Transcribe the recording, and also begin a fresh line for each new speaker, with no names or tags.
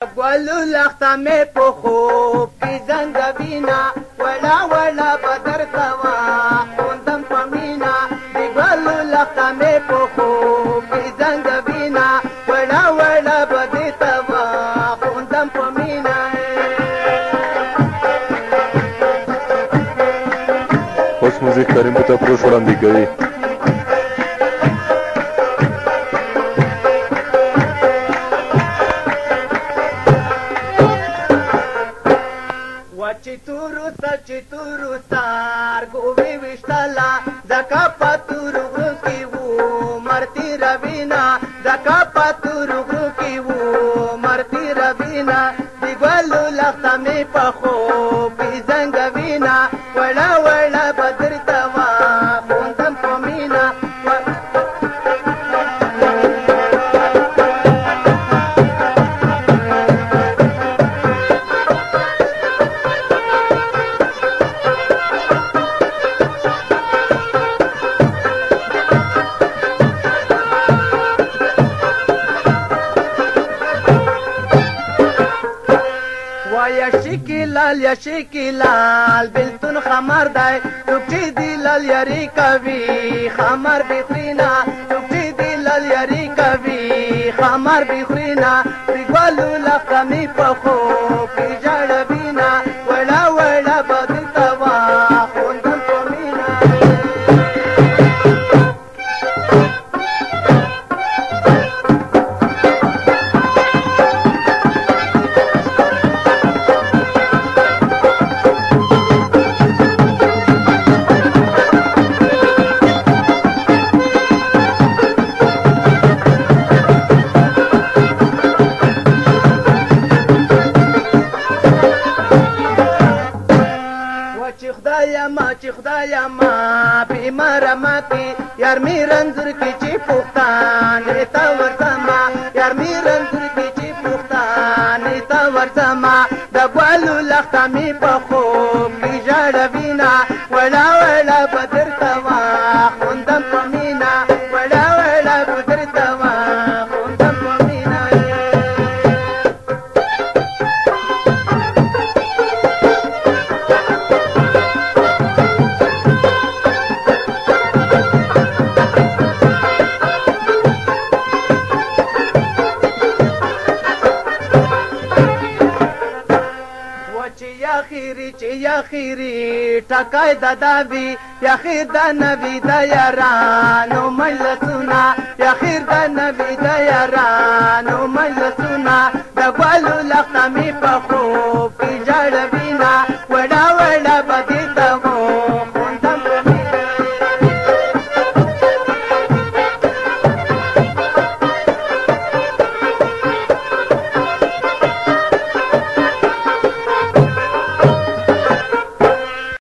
ګلو لخته مې په خوب کې زنګوینه وړه وړه به درته خوندم په مینه د ګلو لخته مې په خوب کې زنګوینه وړه وړه به درته خوندم په مینه.
خوش موزیک کریم په تپروش وړاندې کوي.
چې تورو سترګو مې ویشتله ځکه په تورو غرو کې وو مرتي روینه ځکه په تورو غرو کې وو مرتي روینه د ګلو لخته مې په خوب کې زنګوینه وړه وړه به درته خوندم په مینه. یا شکلال بلتون خمر دی توکچی دی لال یاری کوي خمر بخرینا توکچی دی لال یاری کوي خمر بخرینا دی ګلو لخته مې په خوب کې ژړوینه وړه وړه به درته خوندم په مینه. چې خدایا ما بیماره ما کې یار مې رنځور کې چې پوښتنې ته ورځما یار مې رنځور کې چې پوښتنې ته ورځما د ګلو لخته مې په خوب کې ژړوینه وړه وړه به درته خوندم په مینه وړه وړه به درته خوندم په مینه. چې یخیری ټکای دداوی یخیر د نبی د یارانو مجلسونه یخیر د نبی د یارانو مجلسونه د ګلو لخته مې په خوب